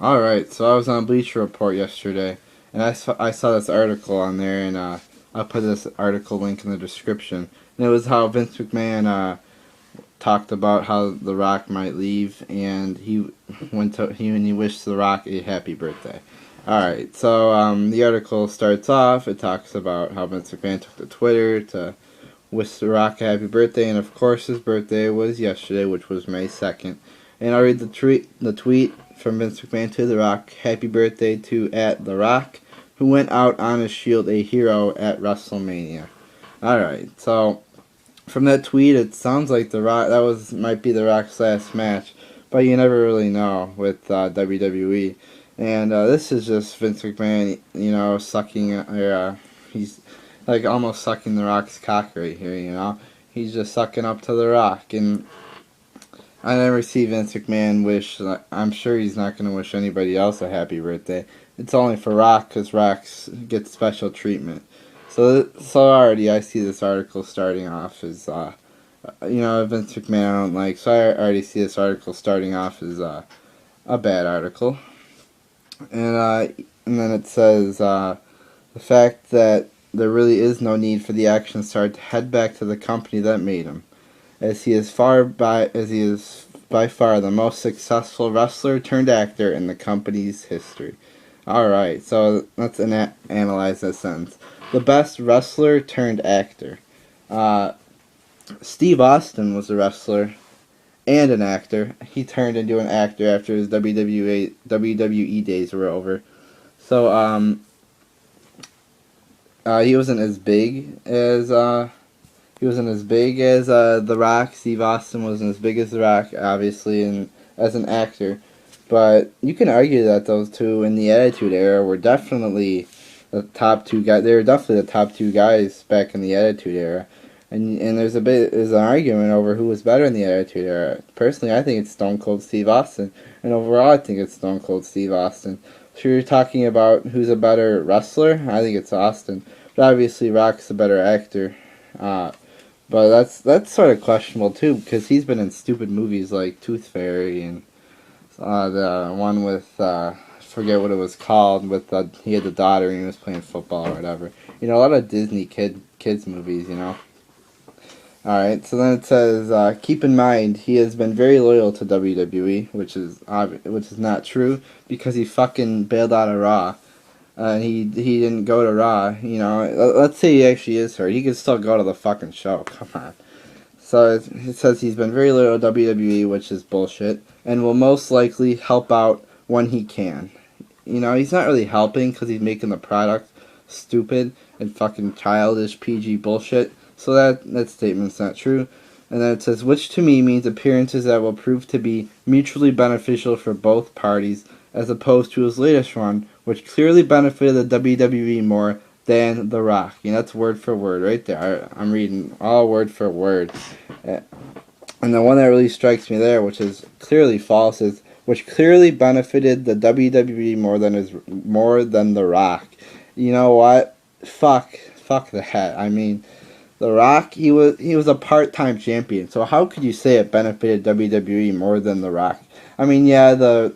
Alright, so I was on Bleacher Report yesterday, and I saw this article on there, and I'll put this article link in the description. And it was how Vince McMahon talked about how The Rock might leave, and he wished The Rock a happy birthday. Alright, so the article starts off, it talks about how Vince McMahon took to Twitter to wish The Rock a happy birthday, and of course his birthday was yesterday, which was May 2nd. And I'll read the tweet from Vince McMahon to The Rock. Happy birthday to @The Rock, who went out on his shield a hero at WrestleMania. Alright, so from that tweet, it sounds like The Rock, might be The Rock's last match, but you never really know with WWE. And this is just Vince McMahon, sucking, he's like almost sucking The Rock's cock right here, He's just sucking up to The Rock, and I never see Vince McMahon wish. I'm sure he's not going to wish anybody else a happy birthday. It's only for Rock, because Rock gets special treatment. So already I see this article starting off as, Vince McMahon I don't like. So I already see this article starting off as a bad article. And then it says the fact that there really is no need for the action star to head back to the company that made him, as he is by far the most successful wrestler turned actor in the company's history. Alright, so let's analyze that sentence. The best wrestler turned actor. Steve Austin was a wrestler and an actor. He turned into an actor after his WWE days were over. So, he wasn't as big as The Rock. Steve Austin wasn't as big as The Rock, obviously, and as an actor. But you can argue that those two in the Attitude Era were definitely the top two guys. They were definitely the top two guys back in the Attitude Era. And there's an argument over who was better in the Attitude Era. Personally, I think it's Stone Cold Steve Austin. And overall, I think it's Stone Cold Steve Austin. So you're talking about who's a better wrestler? I think it's Austin. But obviously, Rock's a better actor. But that's sort of questionable too, because he's been in stupid movies like Tooth Fairy and the one with I forget what it was called, with he had the daughter and he was playing football or whatever. A lot of Disney kids movies. Alright, so then it says, keep in mind, he has been very loyal to WWE, which is not true, because he fucking bailed out of Raw. And he didn't go to Raw, let's say he actually is hurt. He could still go to the fucking show, come on. So it says he's been very loyal to WWE, which is bullshit, and will most likely help out when he can. He's not really helping because he's making the product stupid and fucking childish PG bullshit. So that statement's not true. And then it says, which to me means appearances that will prove to be mutually beneficial for both parties, as opposed to his latest run, which clearly benefited the WWE more than The Rock. That's word for word right there. I'm reading all word for word. And the one that really strikes me there, which is clearly false, is which clearly benefited the WWE more than The Rock. You know what? Fuck that. I mean, The Rock, he was a part-time champion, so how could you say it benefited WWE more than The Rock? I mean, yeah,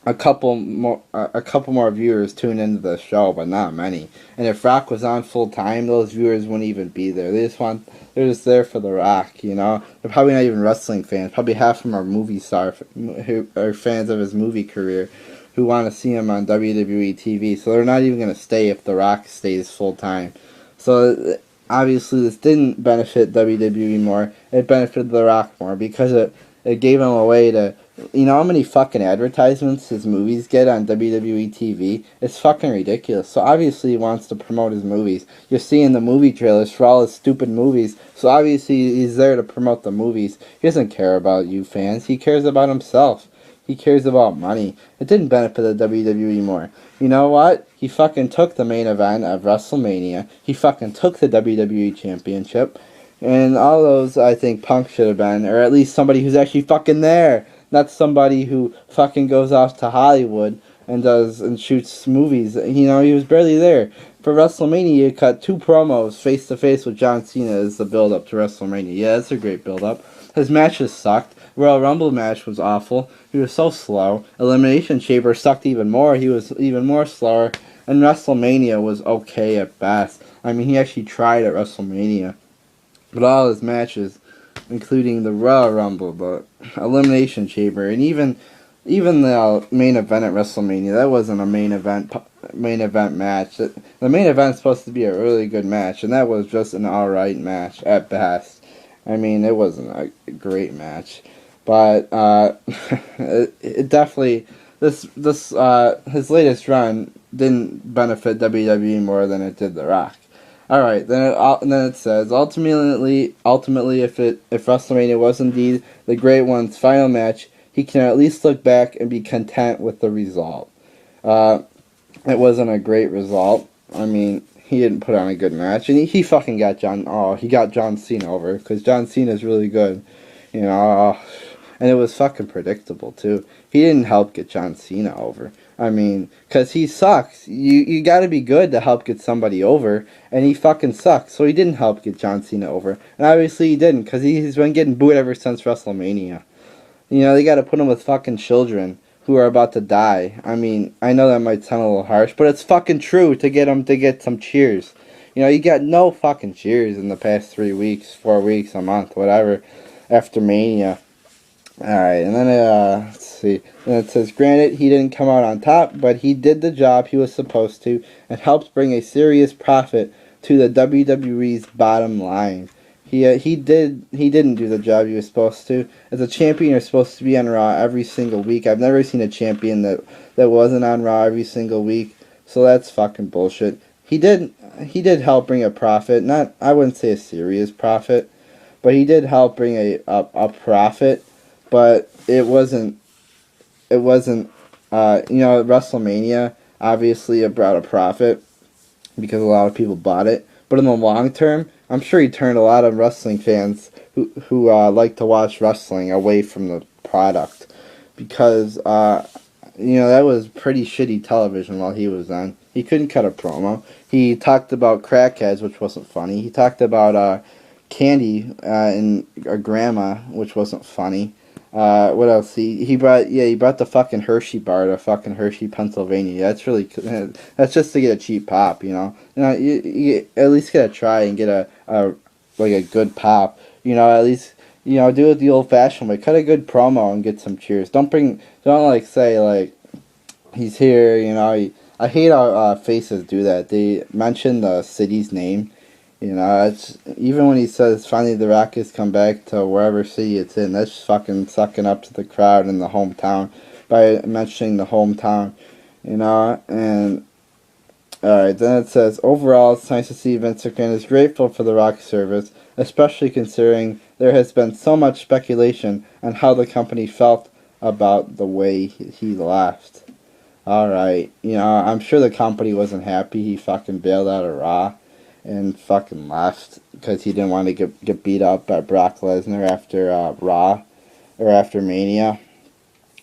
a couple more viewers tune into the show, but not many. And if Rock was on full time, those viewers wouldn't even be there. They're just there for The Rock, They're probably not even wrestling fans. Probably half of them are movie stars who are fans of his movie career, who want to see him on WWE TV. So they're not even going to stay if The Rock stays full time. So obviously, this didn't benefit WWE more. It benefited The Rock more because it gave him a way to. How many fucking advertisements his movies get on WWE TV? It's fucking ridiculous. So obviously he wants to promote his movies. You're seeing the movie trailers for all his stupid movies. So obviously he's there to promote the movies. He doesn't care about you fans. He cares about himself. He cares about money. It didn't benefit the WWE more. You know what? He fucking took the main event of WrestleMania. He fucking took the WWE Championship. And all those, I think, Punk should have been. Or at least somebody who's actually fucking there. Not somebody who fucking goes off to Hollywood and shoots movies. He was barely there. For WrestleMania, you cut 2 promos face-to-face with John Cena as the build-up to WrestleMania. Yeah, that's a great build-up. His matches sucked. Royal Rumble match was awful. He was so slow. Elimination Chamber sucked even more. He was even more slower. And WrestleMania was okay at best. I mean, he actually tried at WrestleMania. But all his matches, including the Royal Rumble, the Elimination Chamber, and even the main event at WrestleMania, that wasn't a main event match. The main event's supposed to be a really good match, and that was just an alright match at best. I mean, it wasn't a great match, but it definitely this his latest run didn't benefit WWE more than it did The Rock. All right, then it says ultimately, if WrestleMania was indeed the Great One's final match, he can at least look back and be content with the result. It wasn't a great result. I mean, he didn't put on a good match, and he fucking got John Cena over, because John Cena's really good, you know, and it was fucking predictable too. He didn't help get John Cena over. I mean, because he sucks. You gotta be good to help get somebody over, and he fucking sucks, so he didn't help get John Cena over. And obviously he didn't, because he's been getting booed ever since WrestleMania. You know, they gotta put him with fucking children who are about to die. I mean, I know that might sound a little harsh, but it's fucking true to get him to get some cheers. You know, you got no fucking cheers in the past 3 weeks, 4 weeks, a month, whatever, after Mania. Alright, and then let's see. Then it says, granted, he didn't come out on top, but he did the job he was supposed to and helped bring a serious profit to the WWE's bottom line. He didn't do the job he was supposed to. As a champion, you're supposed to be on Raw every single week. I've never seen a champion that wasn't on Raw every single week, so that's fucking bullshit. He did help bring a profit, I wouldn't say a serious profit, but he did help bring a profit. But it wasn't WrestleMania, obviously it brought a profit because a lot of people bought it. But in the long term, I'm sure he turned a lot of wrestling fans who like to watch wrestling away from the product, because that was pretty shitty television while he was on. He couldn't cut a promo. He talked about crackheads, which wasn't funny. He talked about candy and a grandma, which wasn't funny. What else? He brought the fucking Hershey bar to fucking Hershey, Pennsylvania. That's just to get a cheap pop, you know. You at least gotta try and get a good pop. You know, at least, you know, do it the old fashioned way. Cut a good promo and get some cheers. Don't say he's here. You know, I hate how faces do that. They mention the city's name. You know, it's even when he says finally the Rock has come back to wherever city it's in, that's just fucking sucking up to the crowd in the hometown by mentioning the hometown, you know. And alright, then it says, overall it's nice to see Vince McMahon is grateful for the Rock's service, especially considering there has been so much speculation on how the company felt about the way he left. Alright, you know, I'm sure the company wasn't happy he fucking bailed out of Raw and fucking left because he didn't want to get beat up by Brock Lesnar after Raw or after Mania.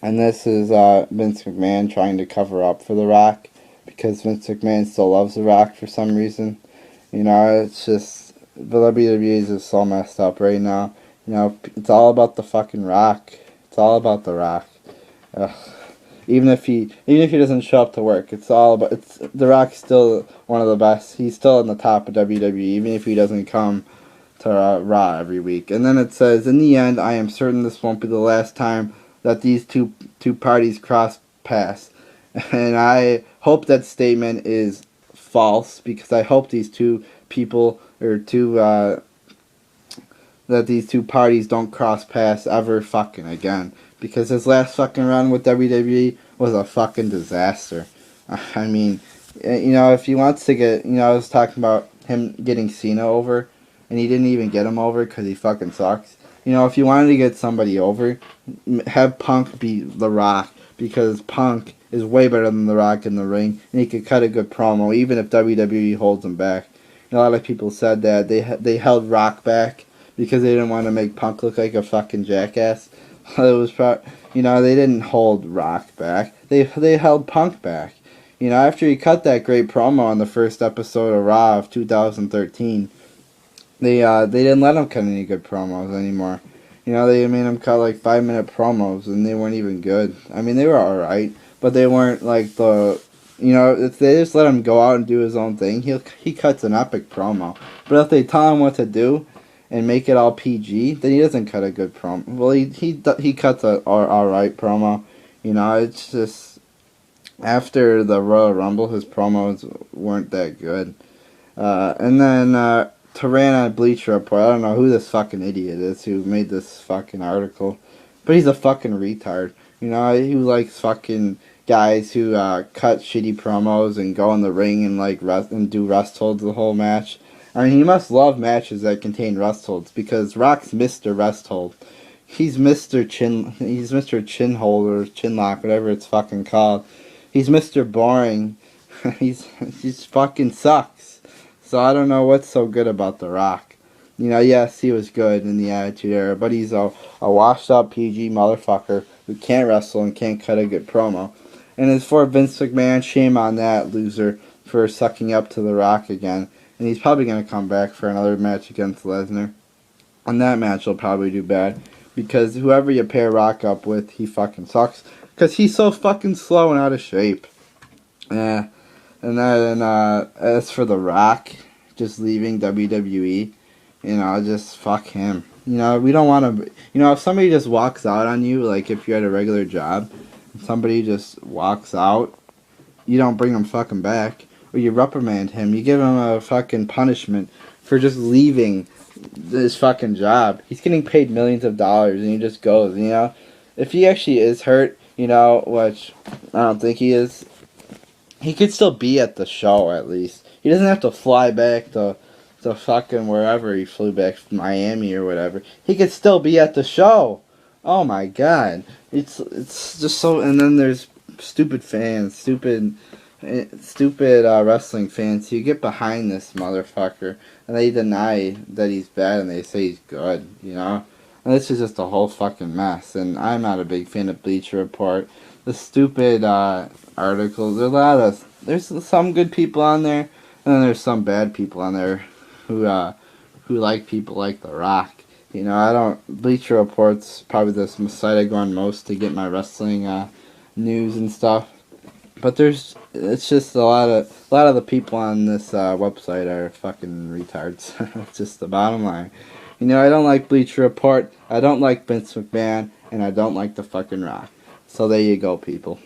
And this is Vince McMahon trying to cover up for The Rock because Vince McMahon still loves The Rock for some reason. You know, it's just the WWE is just so messed up right now. You know, it's all about the fucking Rock. It's all about The Rock. Even if he doesn't show up to work, The Rock's still one of the best. He's still in the top of WWE, even if he doesn't come to Raw every week. And then it says, in the end, I am certain this won't be the last time that these two parties cross paths. And I hope that statement is false, because I hope these two people that these two parties don't cross paths ever fucking again. Because his last fucking run with WWE was a fucking disaster. I mean, you know, if he wants to get, you know, I was talking about him getting Cena over, and he didn't even get him over because he fucking sucks. You know, if you wanted to get somebody over, have Punk beat The Rock, because Punk is way better than The Rock in the ring, and he could cut a good promo, even if WWE holds him back. And a lot of people said that they held Rock back because they didn't want to make Punk look like a fucking jackass. It was you know, they didn't hold Rock back. They held Punk back. You know, after he cut that great promo on the first episode of Raw of 2013, they didn't let him cut any good promos anymore. You know, they made him cut like 5-minute promos, and they weren't even good. I mean, they were alright, but they weren't like the. You know, if they just let him go out and do his own thing, he cuts an epic promo. But if they tell him what to do and make it all PG, then he doesn't cut a good promo. Well, he cuts a alright promo. You know, it's just after the Royal Rumble, his promos weren't that good. And then to Rant on Bleacher Report, I don't know who this fucking idiot is who made this fucking article, but he's a fucking retard. You know, he likes fucking guys who cut shitty promos and go in the ring and like rest and do rest holds the whole match. I mean, he must love matches that contain rest holds because Rock's Mr. Rest Hold. He's Mr. Chin. He's Mr. Chin Holder, Chin Lock, whatever it's fucking called. He's Mr. Boring. he's fucking sucks. So I don't know what's so good about The Rock. You know, yes, he was good in the Attitude Era, but he's a washed up PG motherfucker who can't wrestle and can't cut a good promo. And as for Vince McMahon, shame on that loser for sucking up to The Rock again. And he's probably going to come back for another match against Lesnar. And that match will probably do bad. Because whoever you pair Rock up with, he fucking sucks. Because he's so fucking slow and out of shape. Yeah. And then as for The Rock, just leaving WWE, you know, just fuck him. You know, we don't want to... You know, if somebody just walks out on you, like if you had a regular job, somebody just walks out, you don't bring him fucking back, or you reprimand him, you give him a fucking punishment for just leaving this fucking job. He's getting paid millions of dollars and he just goes, you know. If he actually is hurt, you know, which I don't think he is, he could still be at the show at least. He doesn't have to fly back to fucking wherever he flew back, from Miami or whatever. He could still be at the show. Oh my god. It's just so, and then there's stupid fans, stupid wrestling fans who get behind this motherfucker and they deny that he's bad and they say he's good, you know? And this is just a whole fucking mess, and I'm not a big fan of Bleacher Report. The stupid articles, there's some good people on there, and then there's some bad people on there who like people like The Rock. You know, Bleacher Report's probably the site I go on most to get my wrestling news and stuff. But it's just a lot of the people on this website are fucking retards. It's just the bottom line. You know, I don't like Bleacher Report, I don't like Vince McMahon, and I don't like the fucking Rock. So there you go, people.